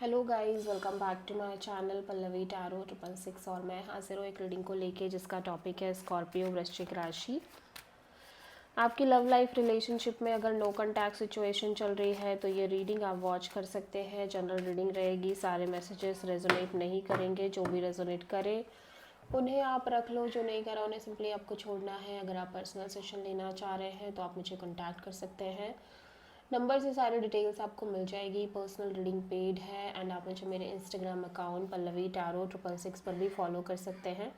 Hello guys, welcome back to my channel Pallavi tarot 666। और मैं हाजिर हूँ एक रीडिंग को लेके जिसका टॉपिक है स्कॉर्पियो वृश्चिक राशि। आपकी लव लाइफ रिलेशनशिप में अगर नो कॉन्टैक्ट सिचुएशन चल रही है तो ये रीडिंग आप वॉच कर सकते हैं। जनरल रीडिंग रहेगी, सारे मैसेजेस रेजोनेट नहीं करेंगे। जो भी रेजोनेट करे उन्हें आप रख लो, जो नहीं करा उन्हें सिंपली आपको छोड़ना है। अगर आप पर्सनल सेशन लेना चाह रहे हैं तो आप मुझे कॉन्टैक्ट कर सकते हैं। नंबर से सारे डिटेल्स आपको मिल जाएगी। पर्सनल रीडिंग पेड है एंड आप मुझे मेरे इंस्टाग्राम अकाउंट पल्लवी टैरो 666 पर भी फॉलो कर सकते हैं।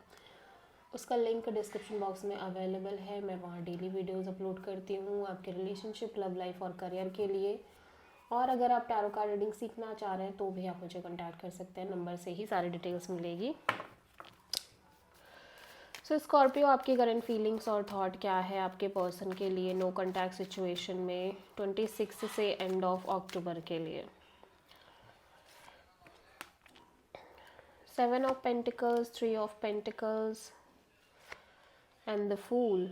उसका लिंक डिस्क्रिप्शन बॉक्स में अवेलेबल है। मैं वहाँ डेली वीडियोस अपलोड करती हूँ आपके रिलेशनशिप, लव लाइफ और करियर के लिए। और अगर आप टैरो कार्ड रीडिंग सीखना चाह रहे हैं तो भी आप मुझे कॉन्टैक्ट कर सकते हैं। नंबर से ही सारी डिटेल्स मिलेगी। सो स्कॉर्पियो, आपकी करंट फीलिंग्स और थॉट क्या है आपके पर्सन के लिए नो कॉन्टैक्ट सिचुएशन में 26 से एंड ऑफ अक्टूबर के लिए। 7 of pentacles, 3 of pentacles and the fool.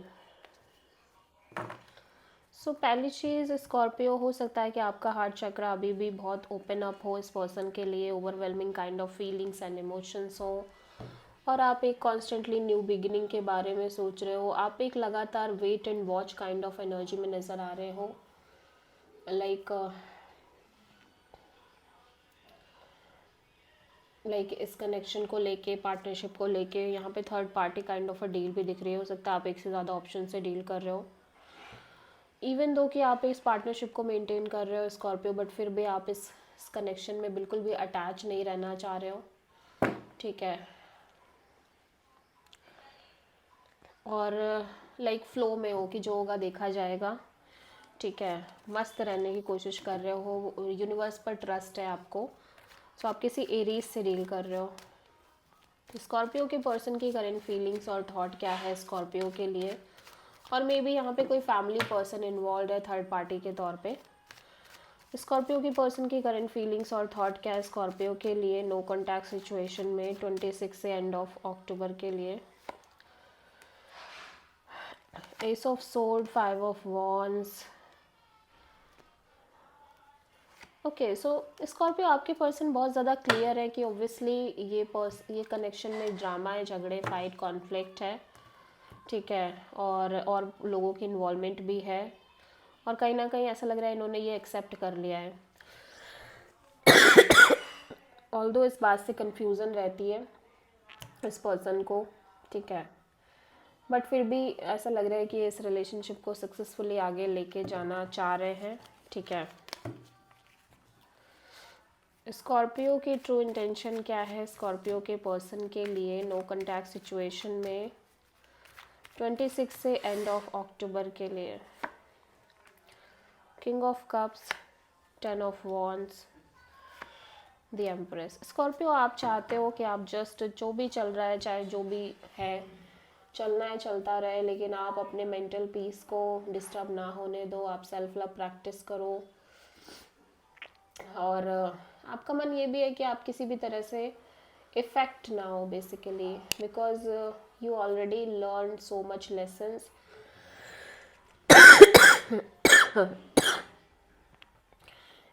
So पहली चीज़ स्कॉर्पियो, हो सकता है कि आपका हार्ट चक्र अभी भी बहुत ओपन अप हो इस पर्सन के लिए। Overwhelming kind of feelings and emotions हो और आप एक कॉन्स्टेंटली न्यू बिगिनिंग के बारे में सोच रहे हो। आप एक लगातार wait and watch kind of energy में नज़र आ रहे हो। लाइक इस कनेक्शन को लेके, पार्टनरशिप को लेके यहाँ पे third party kind of a deal भी दिख रही है। हो सकता है आप एक से ज़्यादा ऑप्शन से डील कर रहे हो। इवन दो कि आप इस पार्टनरशिप को मेंटेन कर रहे हो स्कॉर्पियो, बट फिर भी आप इस कनेक्शन में बिल्कुल भी अटैच नहीं रहना चाह रहे हो। ठीक है। और लाइक फ्लो में हो कि जो होगा देखा जाएगा। ठीक है। मस्त रहने की कोशिश कर रहे हो। यूनिवर्स पर ट्रस्ट है आपको। सो आप किसी एरीज से डील कर रहे हो। स्कॉर्पियो के पर्सन की करंट फीलिंग्स और थॉट क्या है स्कॉर्पियो के लिए। और मे बी यहाँ पे कोई फैमिली पर्सन इन्वॉल्व है थर्ड पार्टी के तौर पे। स्कॉर्पियो की पर्सन की करंट फीलिंग्स और थॉट क्या है स्कॉर्पियो के लिए नो कॉन्टैक्ट सिचुएशन में 26 से एंड ऑफ अक्टूबर के लिए। S of sword, 5 of wands. Okay, so Scorpio, आपके पर्सन बहुत ज़्यादा क्लियर है कि ऑब्वियसली ये कनेक्शन में ड्रामा है, झगड़े, फाइट, कॉन्फ्लिक्ट है। ठीक है। और लोगों की इन्वॉल्वमेंट भी है। और कहीं ना कहीं ऐसा लग रहा है इन्होंने ये एक्सेप्ट कर लिया है। ऑल्दो इस बात से कंफ्यूजन रहती है इस पर्सन को। ठीक है। बट फिर भी ऐसा लग रहा है कि इस रिलेशनशिप को सक्सेसफुली आगे लेके जाना चाह रहे हैं। ठीक है। स्कॉर्पियो की ट्रू इंटेंशन क्या है स्कॉर्पियो के पर्सन के लिए नो कॉन्टैक्ट सिचुएशन में 26 से एंड ऑफ अक्टूबर के लिए। King of cups, 10 of wands, the empress. Scorpio, आप चाहते हो कि आप जस्ट जो भी चल रहा है, चाहे जो भी है चलना है चलता रहे, लेकिन आप अपने मेंटल पीस को डिस्टर्ब ना होने दो। आप सेल्फ लव प्रैक्टिस करो। और आपका मन ये भी है कि आप किसी भी तरह से इफ़ेक्ट ना हो basically, because you already learn so much lessons.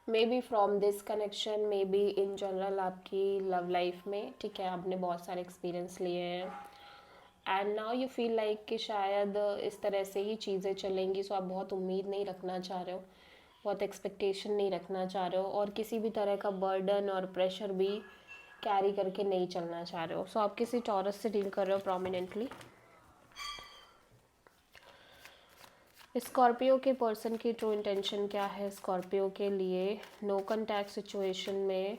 May be from this connection, may be in general आपकी लव लाइफ में। ठीक है। आपने बहुत सारे एक्सपीरियंस लिए हैं and now you feel like कि शायद इस तरह से ही चीज़ें चलेंगी। सो आप बहुत उम्मीद नहीं रखना चाह रहे हो, बहुत एक्सपेक्टेशन नहीं रखना चाह रहे हो, और किसी भी तरह का बर्डन और प्रेशर भी कैरी करके नहीं चलना चाह रहे हो। सो आप किसी टॉरस से डील कर रहे हो प्रोमिनेंटली। स्कॉर्पियो के पर्सन की ट्रू इंटेंशन क्या है स्कॉर्पियो के लिए नो कॉन्टैक्ट सिचुएशन में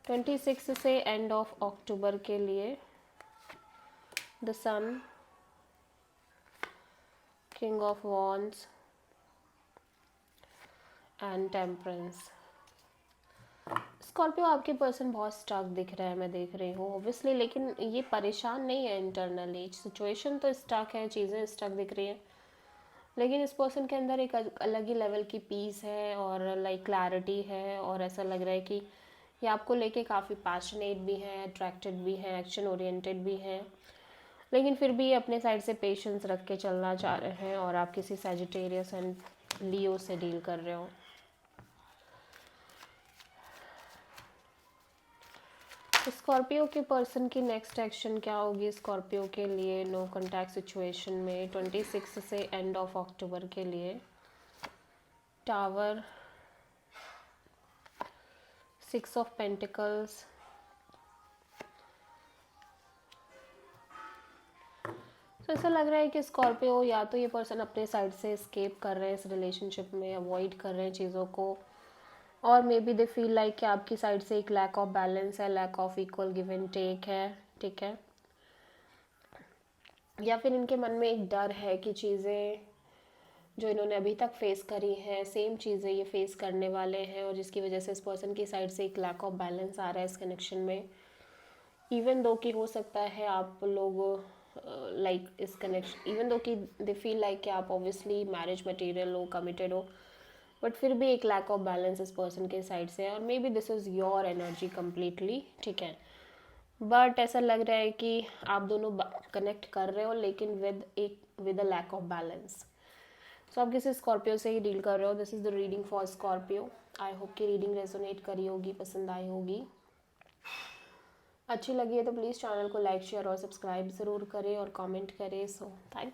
26 से एंड ऑफ अक्टूबर के लिए। The sun, king of wands and temperance. Scorpio, आपके पर्सन बहुत स्टक दिख रहा है, मैं देख रही हूँ ऑब्वियसली, लेकिन ये परेशान नहीं है इंटरनली। सिचुएशन तो स्टक है, चीज़ें स्टक दिख रही हैं, लेकिन इस पर्सन के अंदर एक अलग ही लेवल की पीस है और लाइक क्लैरिटी है। और ऐसा लग रहा है कि ये आपको लेके काफ़ी पैशनेट भी हैं, अट्रैक्टेड भी हैं, एक्शन ओरिएंटेड भी हैं, लेकिन फिर भी ये अपने साइड से पेशेंस रख के चलना चाह रहे हैं। और आप किसी सैजिटेरियस एंड लियो से डील कर रहे हो। स्कॉर्पियो के पर्सन की नेक्स्ट एक्शन क्या होगी स्कॉर्पियो के लिए नो कॉन्टैक्ट सिचुएशन में 26 से एंड ऑफ अक्टूबर के लिए? टावर, 6 ऑफ पेंटिकल्स, तो ऐसा लग रहा है कि स्कॉर्पियो या तो ये पर्सन अपने साइड से एस्केप कर रहे हैं इस रिलेशनशिप में, अवॉइड कर रहे हैं चीज़ों को, और maybe they feel like कि आपकी साइड से एक लैक ऑफ बैलेंस है, lack of equal give and take है, ठीक है। या फिर इनके मन में एक डर है कि चीज़ें जो इन्होंने अभी तक फेस करी हैं सेम चीज़ें ये फेस करने वाले हैं, और जिसकी वजह से इस पर्सन की साइड से एक लैक ऑफ बैलेंस आ रहा है इस कनेक्शन में। इवन दो कि हो सकता है आप लोग लाइक इस कनेक्शन, इवन दो कि दे फील लाइक कि आप ऑब्वियसली मैरिज मटेरियल हो, कमिटेड हो, बट फिर भी एक लैक ऑफ बैलेंस इस पर्सन के साइड से है, और may be this is your energy completely, ठीक है। बट ऐसा लग रहा है कि आप दोनों कनेक्ट कर रहे हो लेकिन with a lack of balance. So आप किसी स्कॉर्पियो से ही डील कर रहे हो। This is the reading for Scorpio. I hope कि रीडिंग रेजोनेट करी होगी, पसंद आई होगी। अच्छी लगी है तो प्लीज़ चैनल को लाइक शेयर और सब्सक्राइब ज़रूर करें और कमेंट करें। So thank